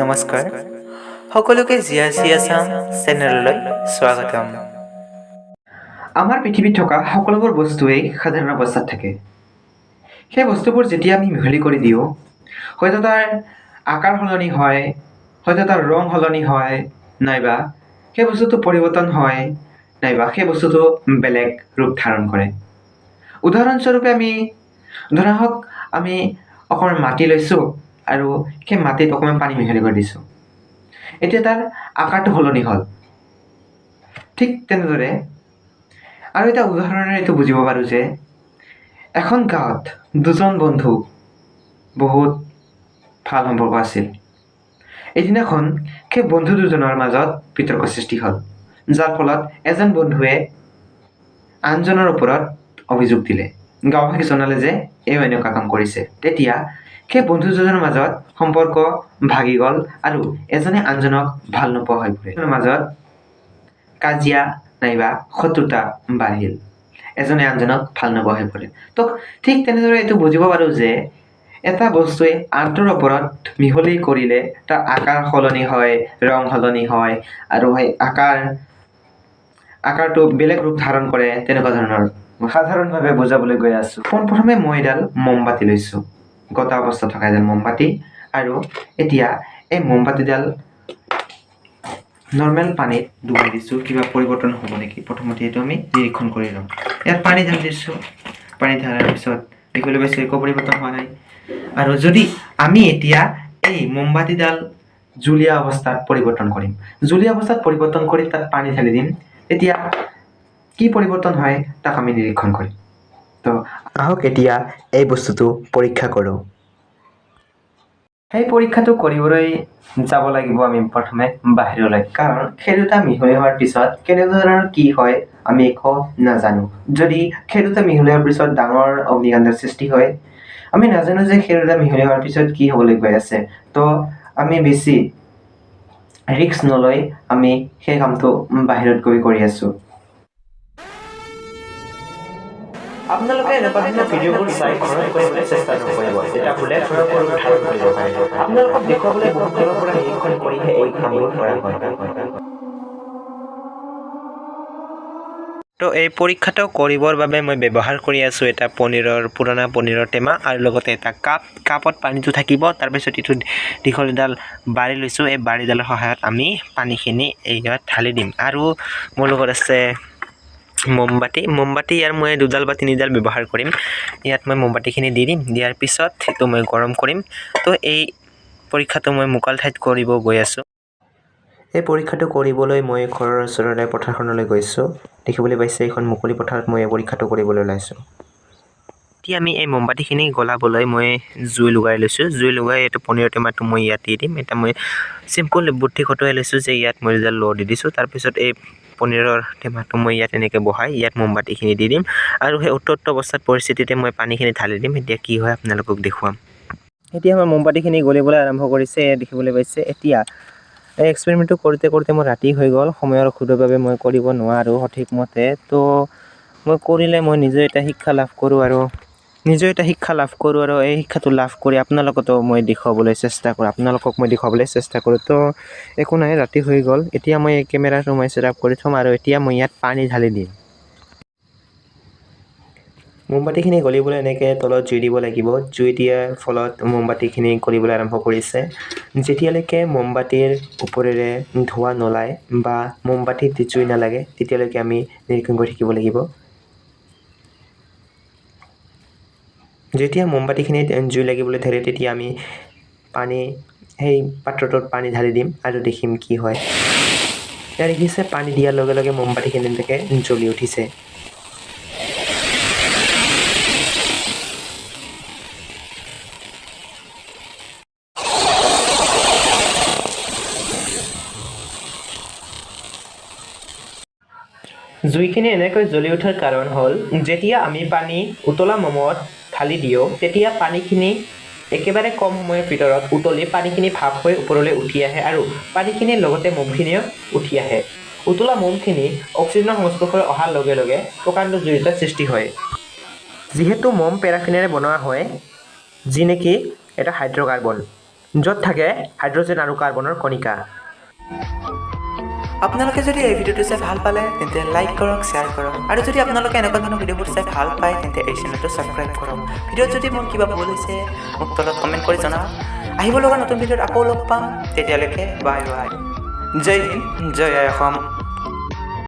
নমস্কাৰ সকলোকে GRC Assam চেনেললৈ স্বাগতম। আমাৰ পৃথিৱীত থকা সকলোবোৰ বস্তুৱেই সাধাৰণ অৱস্থাত থাকে। সেই বস্তুবোৰ যেতিয়া আমি মিহলি কৰি দিওঁ, হয়তো তাৰ আকাৰ সলনি হয়, হয়তো তাৰ ৰং সলনি হয়, নাইবা সেই বস্তুটো পৰিৱৰ্তন হয়, নাইবা সেই বস্তুটো বেলেগ ৰূপ ধাৰণ কৰে। উদাহৰণস্বৰূপে ধৰা হওক আমি অকণমান মাটি লৈছোঁ আৰু সেই মাটিত অকণমান পানী মিহলি কৰি দিছোঁ। এতিয়া তাৰ আকাৰটো সলনি হ'ল। ঠিক তেনেদৰে আৰু এটা উদাহৰণেৰে এইটো বুজিব পাৰোঁ যে এখন গাঁৱত দুজন বন্ধু বহুত ভাল সম্পৰ্ক আছিল। এদিনাখন সেই বন্ধু দুজনৰ মাজত বিতৰ্ক সৃষ্টি হ'ল, যাৰ ফলত এজন বন্ধুৱে আনজনৰ ওপৰত অভিযোগ দিলে। গাঁওবাসীক জনালে যে এই এনেকুৱা কাম কৰিছে। তেতিয়া সেই বন্ধু দুজনৰ মাজত সম্পৰ্ক ভাগি গ'ল আৰু এজনে আনজনক ভাল নোপোৱা হৈ পৰিল। মাজত কাজিয়া নাইবা শত্ৰুতা বাঢ়িল, এজনে আনজনক ভাল নোপোৱা হৈ পৰিল। তো ঠিক তেনেদৰে এইটো বুজিব পাৰোঁ যে এটা বস্তুৱে আনটোৰ ওপৰত মিহলি কৰিলে তাৰ আকাৰ সলনি হয়, ৰং সলনি হয় আৰু সেই আকাৰটো বেলেগ ৰূপ ধাৰণ কৰে। তেনেকুৱা ধৰণৰ সাধাৰণভাৱে বুজাবলৈ গৈ আছোঁ। পোনপ্ৰথমে মই এডাল মমবাতি লৈছোঁ, গটা অৱস্থাত থকা এডাল মমবাতি, আৰু এতিয়া এই মমবাতিডাল নৰ্মেল পানীত ডুবাই দিছোঁ। কিবা পৰিৱৰ্তন হ'ব নেকি প্ৰথমতে এইটো আমি নিৰীক্ষণ কৰি লওঁ। ইয়াত পানী ঢালি দিছোঁ। পানী ঢালাৰ পিছত দেখিবলৈ পাইছোঁ একো পৰিৱৰ্তন হোৱা নাই। আৰু যদি আমি এতিয়া এই মমবাতিডাল জুলীয়া অৱস্থাত পৰিৱৰ্তন কৰিম, জুলীয়া অৱস্থাত পৰিৱৰ্তন কৰি তাত পানী ঢালি দিম, তেতিয়া কি পৰিৱৰ্তন হয় তাক আমি নিৰীক্ষণ কৰিম। তো আহক এতিয়া এই বস্তুটো পৰীক্ষা কৰোঁ। সেই পৰীক্ষাটো কৰিবলৈ যাব লাগিব আমি প্ৰথমে বাহিৰলৈ, কাৰণ সেই দুটা মিহলি হোৱাৰ পিছত কেনেধৰণৰ কি হয় আমি একো নাজানো। যদি সেই দুটা মিহলি হোৱাৰ পিছত ডাঙৰ অগ্নিকাণ্ডৰ সৃষ্টি হয়, আমি নাজানো যে সেই দুটা মিহলি হোৱাৰ পিছত কি হ'বলৈ গৈ আছে। তো আমি বেছি ৰিস্ক নলৈ আমি সেই কামটো বাহিৰত গৈ কৰি আছোঁ। আপোনালোকে এনেকুৱা ধৰণৰ ভিডিঅ'বোৰ চাই ঘৰত কৰিবলৈ চেষ্টা নকৰিব, তেতিয়া ভুলে ঘৰৰ ৰূপ ধাৰণ কৰিব পাৰে। আপোনালোকক দেখুৱাবলৈ বহুত দূৰৰ পৰা নিৰীক্ষণ কৰিহে এই কামবোৰ কৰা হয়। তো এই পৰীক্ষাটো কৰিবৰ বাবে মই ব্যৱহাৰ কৰি আছোঁ এটা পুৰণা পনীৰৰ টেমা আৰু লগতে এটা কাপত পানীটো থাকিব। তাৰপিছত এইটো দীঘল এডাল বাৰী লৈছোঁ। এই বাৰীডালৰ সহায়ত আমি পানীখিনি ইয়াত ঢালি দিম। আৰু মোৰ লগত আছে মমবাতি ইয়াৰ মই 2ডাল বা 3ডাল ব্যৱহাৰ কৰিম। ইয়াত মই মমবাতিখিনি দি দিম। দিয়াৰ পিছত সেইটো মই গৰম কৰিম। তো এই পৰীক্ষাটো মই মুকল ঠাইত কৰিব গৈ আছোঁ। এই পৰীক্ষাটো কৰিবলৈ মই ঘৰৰ ওচৰৰে পথাৰখনলৈ গৈছোঁ। দেখিবলৈ পাইছে এইখন মুকলি পথাৰত মই এই পৰীক্ষাটো কৰিবলৈ ওলাইছোঁ। এতিয়া আমি এই মমবাতিখিনি গলাবলৈ মই জুই লগাই লৈছোঁ। জুই লগাই এইটো পনীৰৰ টেমাটো মই ইয়াত দি দিম। এটা মই চিম্পল বুদ্ধি খটুৱাই লৈছোঁ যে ইয়াত মই এডাল ল দি দিছোঁ। তাৰপিছত এই পনীৰৰ টেমাটো মই ইয়াত এনেকৈ বহাই ইয়াত মমবাতিখিনি দি দিম আৰু সেই উত্তপ্ত অৱস্থাত পৰিস্থিতিতে মই পানীখিনি ঢালি দিম। এতিয়া কি হয় আপোনালোকক দেখুৱাম। এতিয়া আমাৰ মমবাতিখিনি গলিবলৈ আৰম্ভ কৰিছে, দেখিবলৈ পাইছে। এতিয়া এই এক্সপেৰিমেণ্টটো কৰোঁতে মোৰ ৰাতি হৈ গ'ল। সময়ৰ অসুবিধাৰ বাবে মই কৰিব নোৱাৰোঁ সঠিকমতে। তো মই কৰিলে মই নিজে এটা শিক্ষা লাভ কৰোঁ আৰু এই শিক্ষাটো লাভ কৰি আপোনালোকক মই দেখুৱাবলৈ চেষ্টা কৰোঁ। তো একো নাই, ৰাতি হৈ গ'ল। এতিয়া মই এই কেমেৰাটো মই ছেটআপ কৰি থ'ম আৰু এতিয়া মই ইয়াত পানী ঢালি দিম। মমবাতিখিনি গলিবলৈ এনেকৈ তলত জুই দিব লাগিব। জুই দিয়াৰ ফলত মমবাতিখিনি গলিবলৈ আৰম্ভ কৰিছে। যেতিয়ালৈকে মমবাতিৰ ওপৰেৰে ধোঁৱা নোলায় বা মমবাতিত জুই নালাগে, তেতিয়ালৈকে আমি নিৰীক্ষণ কৰি থাকিব লাগিব। যেতিয়া মমবাতিখিনিত জুই লাগিবলৈ ধৰে, তেতিয়া আমি সেই পাত্ৰটোত পানী ঢালি দিম আৰু দেখিম কি হয়। এতিয়া দেখিছে পানী দিয়াৰ লগে লগে মমবাতিখিনি এনেকৈ জ্বলি উঠিছে। জুইখিনি এনেকৈ জ্বলি উঠাৰ কাৰণ হ'ল, যেতিয়া আমি পানী উতলা মমত ঢালি দিওঁ, তেতিয়া পানীখিনি একেবাৰে কম সময়ৰ ভিতৰত উতলি পানীখিনি ভাপ হৈ ওপৰলৈ উঠি আহে আৰু পানীখিনিৰ লগতে মমখিনিও উঠি আহে। উতলা মমখিনি অক্সিজেনৰ সংস্পৰ্শলৈ অহাৰ লগে লগে প্ৰকাণ্ড জুই এটাৰ সৃষ্টি হয়। যিহেতু মম পেৰাফিনেৰে বনোৱা হয়, যি নেকি এটা হাইড্ৰ'কাৰ্বন। য'ত থাকে হাইড্ৰজেন আৰু কাৰ্বনৰ কণিকা। আপোনালোকে যদি এই ভিডিঅ'টো চাই ভাল পালে তেন্তে লাইক কৰক, শ্বেয়াৰ কৰক, আৰু যদি আপোনালোকে এনেকুৱা ধৰণৰ ভিডিঅ'বোৰ চাই ভাল পায় তেন্তে এই চেনেলটো ছাবস্ক্ৰাইব কৰক। ভিডিঅ'ত যদি মোৰ কিবা ভুল হৈছে মোক তলত কমেণ্ট কৰি জনাওক। আহিব লগা নতুন ভিডিঅ'ত আকৌ লগ পাম, তেতিয়ালৈকে বাই বাই। জয় হিন্দ, জয় অসম।